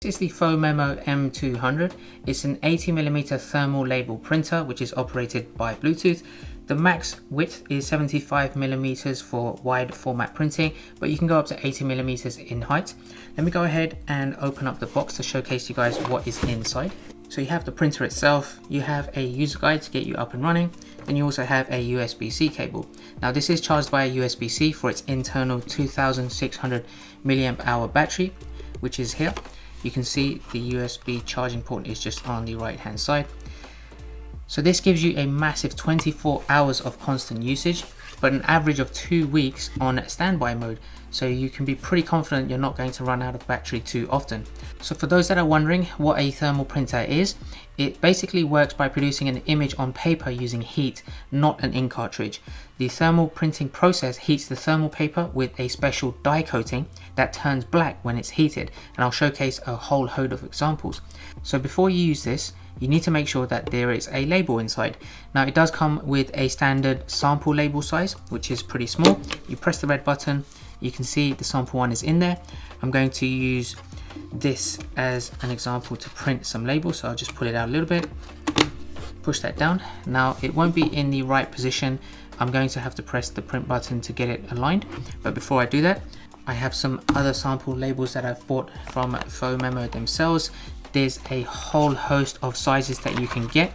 This is the Phomemo M200. It's an 80mm thermal label printer which is operated by Bluetooth. The max width is 75mm for wide format printing, but you can go up to 80mm in height. Let me go ahead and open up the box to showcase you guys what is inside. So you have the printer itself, you have a user guide to get you up and running, and you also have a USB-C cable. Now this is charged by a USB-C for its internal 2600 milliamp hour battery, which is here. You can see the USB charging port is just on the right hand side. So this gives you a massive 24 hours of constant usage, but an average of 2 weeks on standby mode. So you can be pretty confident you're not going to run out of battery too often. So for those that are wondering what a thermal printer is, it basically works by producing an image on paper using heat, not an ink cartridge. The thermal printing process heats the thermal paper with a special dye coating that turns black when it's heated, and I'll showcase a whole host of examples. So before you use this, you need to make sure that there is a label inside. Now it does come with a standard sample label size, which is pretty small. You press the red button, you can see the sample one is in there. I'm going to use this as an example to print some labels, so I'll just pull it out a little bit, push that down. Now it won't be in the right position. I'm going to have to press the print button to get it aligned, but before I do that, I have some other sample labels that I've bought from Phomemo themselves. There's a whole host of sizes that you can get,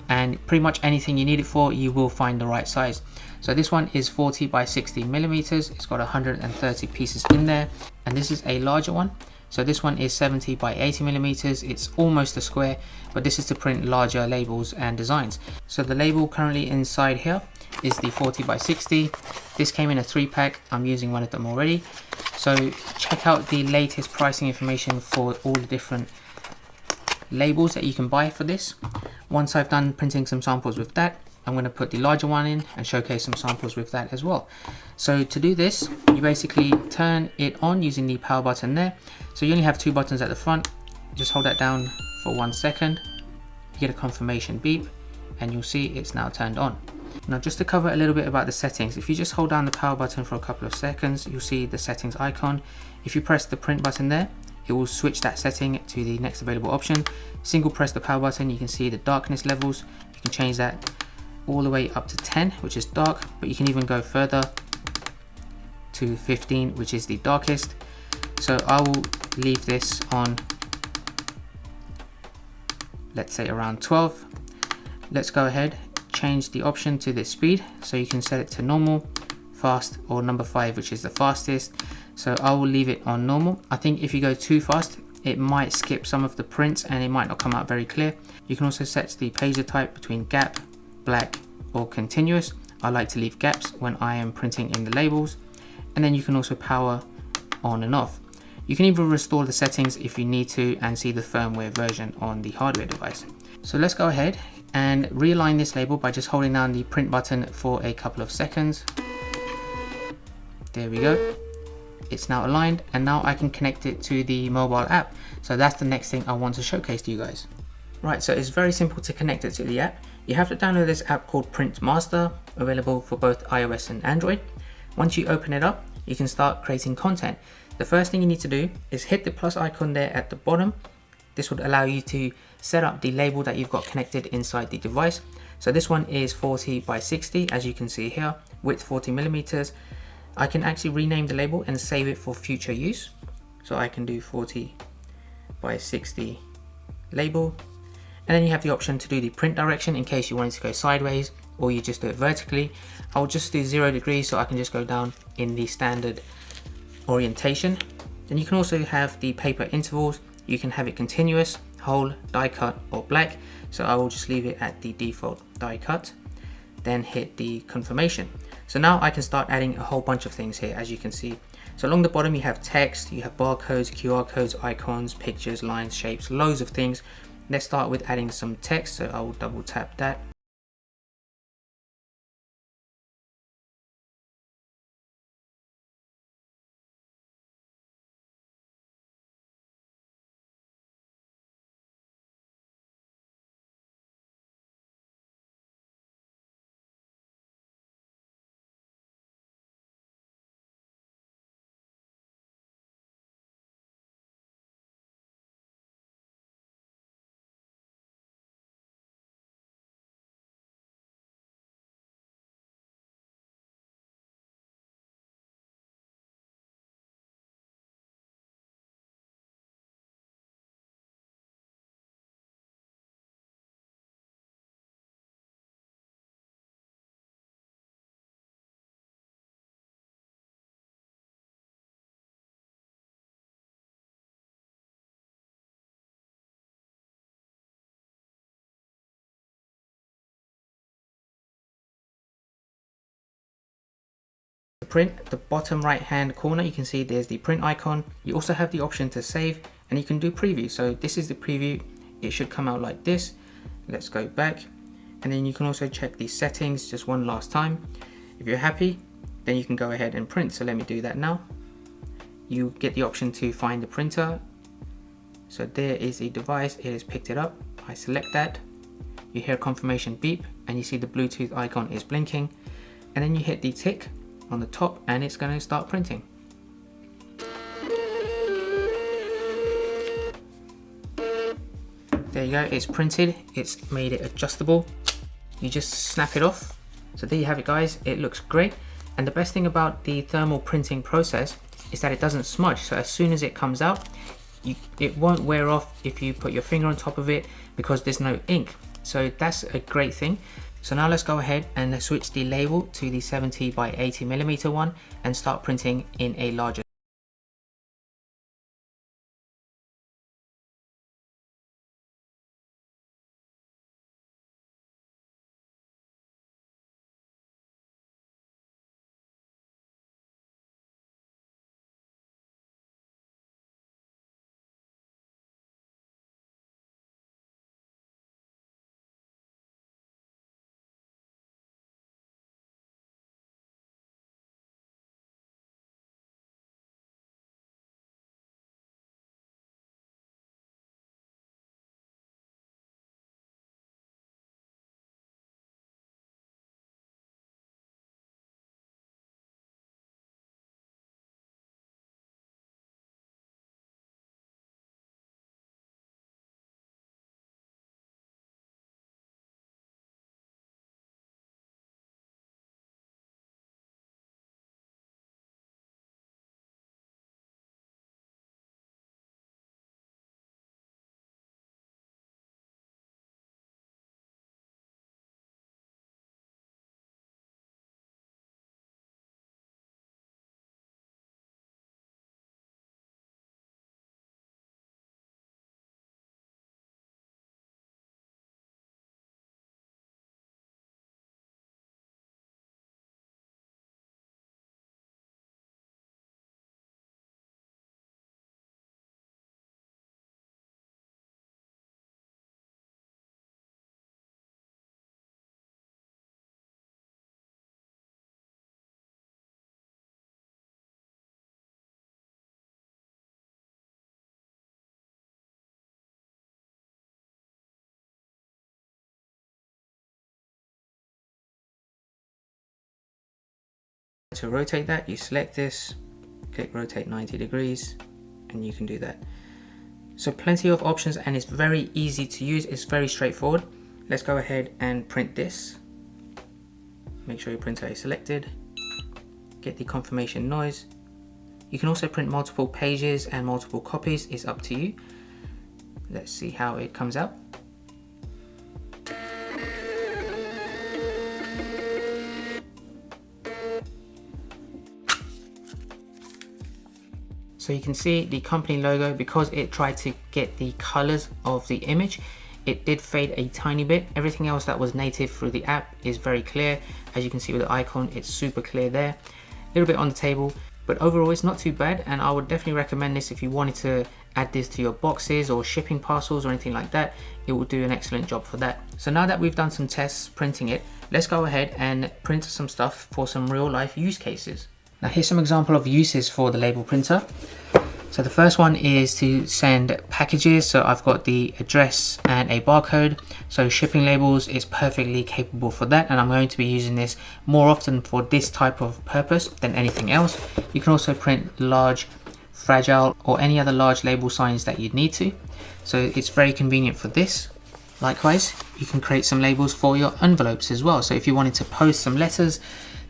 and pretty much anything you need it for, you will find the right size. So this one is 40 by 60 millimeters. It's got 130 pieces in there, and this is a larger one. So this one is 70 by 80 millimeters. It's almost a square, but this is to print larger labels and designs. So the label currently inside here is the 40 by 60. This came in a 3-pack. I'm using one of them already. So check out the latest pricing information for all the different labels that you can buy for this. Once I've done printing some samples with that, I'm going to put the larger one in and showcase some samples with that as well. So to do this, you basically turn it on using the power button there. So you only have 2 buttons at the front. Just hold that down for 1 second. You get a confirmation beep, and you'll see it's now turned on. Now just to cover a little bit about the settings, if you just hold down the power button for a couple of seconds, you'll see the settings icon. If you press the print button there, it will switch that setting to the next available option. Single press the power button, you can see the darkness levels. You can change that all the way up to 10, which is dark, but you can even go further to 15, which is the darkest. So I will leave this on, let's say around 12. Let's go ahead, change the option to the speed, so you can set it to normal, fast, or number 5, which is the fastest. So I will leave it on normal. I think if you go too fast, it might skip some of the prints and it might not come out very clear. You can also set the pager type between gap, black, or continuous. I like to leave gaps when I am printing in the labels. And then you can also power on and off. You can even restore the settings if you need to and see the firmware version on the hardware device. So let's go ahead and realign this label by just holding down the print button for a couple of seconds. There we go. It's now aligned, and now I can connect it to the mobile app. So that's the next thing I want to showcase to you guys. Right, so it's very simple to connect it to the app. You have to download this app called Print Master, available for both iOS and Android. Once you open it up, you can start creating content. The first thing you need to do is hit the plus icon there at the bottom. This would allow you to set up the label that you've got connected inside the device. So this one is 40 by 60, as you can see here, width 40 millimeters. I can actually rename the label and save it for future use. So I can do 40 by 60 label. And then you have the option to do the print direction in case you wanted to go sideways, or you just do it vertically. I'll just do 0 degrees, so I can just go down in the standard orientation. Then you can also have the paper intervals. You can have it continuous, whole, die cut, or black. So I will just leave it at the default die cut, then hit the confirmation. So now I can start adding a whole bunch of things here, as you can see. So along the bottom you have text, you have barcodes, QR codes, icons, pictures, lines, shapes, loads of things. Let's start with adding some text, so I will double tap that. print, the bottom right hand corner, you can see there's the print icon. You also have the option to save, and you can do preview. So this is the preview. It should come out like this. Let's go back, and then you can also check the settings just one last time. If you're happy, then you can go ahead and print. So let me do that now. You get the option to find the printer. So there is the device, it has picked it up. I select that, you hear a confirmation beep, and you see the Bluetooth icon is blinking, and then you hit the tick on the top and it's going to start printing. There you go, it's printed, it's made it adjustable. You just snap it off. So there you have it guys, it looks great. And the best thing about the thermal printing process is that it doesn't smudge. So as soon as it comes out, it won't wear off if you put your finger on top of it, because there's no ink. So that's a great thing. So now let's go ahead and switch the label to the 70 by 80 millimeter one and start printing in a larger. To rotate that, you select this, click rotate 90 degrees, and you can do that. So plenty of options, and it's very easy to use, it's very straightforward. Let's go ahead and print this. Make sure your printer is selected, get the confirmation noise. You can also print multiple pages and multiple copies, it's up to you. Let's see how it comes out. So you can see the company logo, because it tried to get the colors of the image, it did fade a tiny bit. Everything else that was native through the app is very clear. As you can see with the icon, it's super clear there. A little bit on the table, but overall it's not too bad, and I would definitely recommend this if you wanted to add this to your boxes or shipping parcels or anything like that. It will do an excellent job for that. So now that we've done some tests printing it, let's go ahead and print some stuff for some real life use cases. Now here's some example of uses for the label printer. So the first one is to send packages. So I've got the address and a barcode. So shipping labels is perfectly capable for that, and I'm going to be using this more often for this type of purpose than anything else. You can also print large, fragile, or any other large label signs that you'd need to. So it's very convenient for this. Likewise, you can create some labels for your envelopes as well. So if you wanted to post some letters,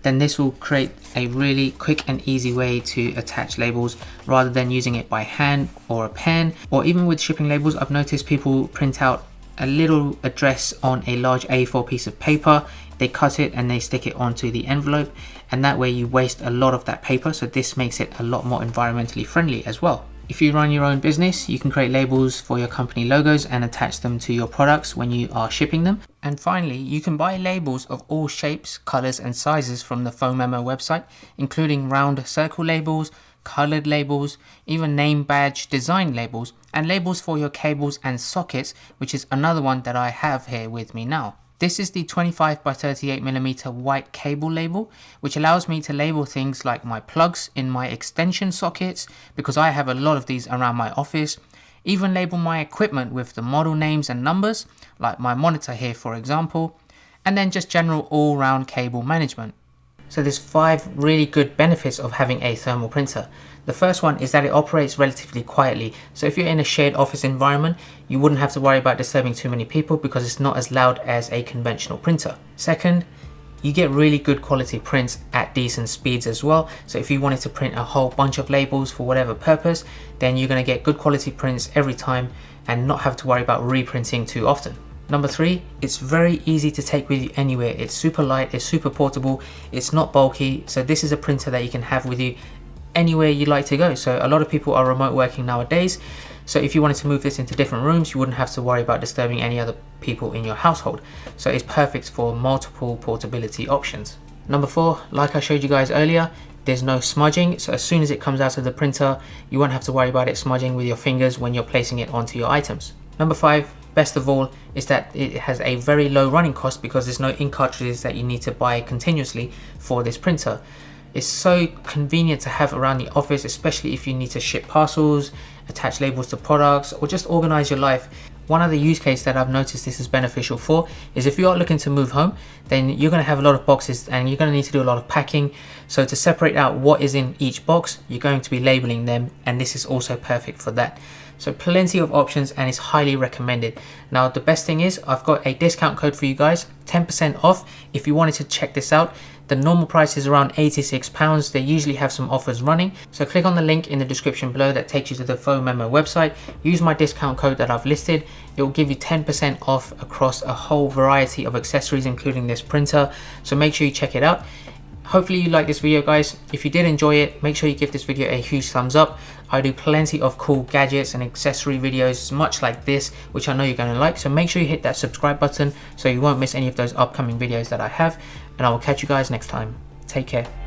then this will create a really quick and easy way to attach labels rather than using it by hand or a pen. Or even with shipping labels, I've noticed people print out a little address on a large A4 piece of paper, they cut it and they stick it onto the envelope, and that way you waste a lot of that paper. So this makes it a lot more environmentally friendly as well. If you run your own business, you can create labels for your company logos and attach them to your products when you are shipping them. And finally, you can buy labels of all shapes, colors and sizes from the Phomemo website, including round circle labels, colored labels, even name badge design labels, and labels for your cables and sockets, which is another one that I have here with me now. This is the 25 by 38mm white cable label, which allows me to label things like my plugs in my extension sockets, because I have a lot of these around my office. Even label my equipment with the model names and numbers, like my monitor here for example, and then just general all-round cable management. So there's 5 really good benefits of having a thermal printer. The first one is that it operates relatively quietly, so if you're in a shared office environment, you wouldn't have to worry about disturbing too many people because it's not as loud as a conventional printer. Second, you get really good quality prints at decent speeds as well. So if you wanted to print a whole bunch of labels for whatever purpose, then you're going to get good quality prints every time and not have to worry about reprinting too often. Number 3, it's very easy to take with you anywhere. It's super light, it's super portable, it's not bulky. So this is a printer that you can have with you anywhere you like to go. So a lot of people are remote working nowadays. So if you wanted to move this into different rooms, you wouldn't have to worry about disturbing any other people in your household. So it's perfect for multiple portability options. Number 4, like I showed you guys earlier, there's no smudging. So as soon as it comes out of the printer, you won't have to worry about it smudging with your fingers when you're placing it onto your items. Number 5, best of all, is that it has a very low running cost because there's no ink cartridges that you need to buy continuously for this printer. It's so convenient to have around the office, especially if you need to ship parcels, attach labels to products, or just organize your life. One other use case that I've noticed this is beneficial for is if you are looking to move home, then you're going to have a lot of boxes and you're going to need to do a lot of packing. So to separate out what is in each box, you're going to be labeling them, and this is also perfect for that. So plenty of options, and it's highly recommended. Now the best thing is I've got a discount code for you guys, 10% off if you wanted to check this out. The normal price is around £86. They usually have some offers running. So click on the link in the description below that takes you to the Phomemo website. Use my discount code that I've listed. It will give you 10% off across a whole variety of accessories, including this printer. So make sure you check it out. Hopefully you like this video, guys. If you did enjoy it, make sure you give this video a huge thumbs up. I do plenty of cool gadgets and accessory videos much like this, which I know you're going to like. So make sure you hit that subscribe button so you won't miss any of those upcoming videos that I have. And I will catch you guys next time. Take care.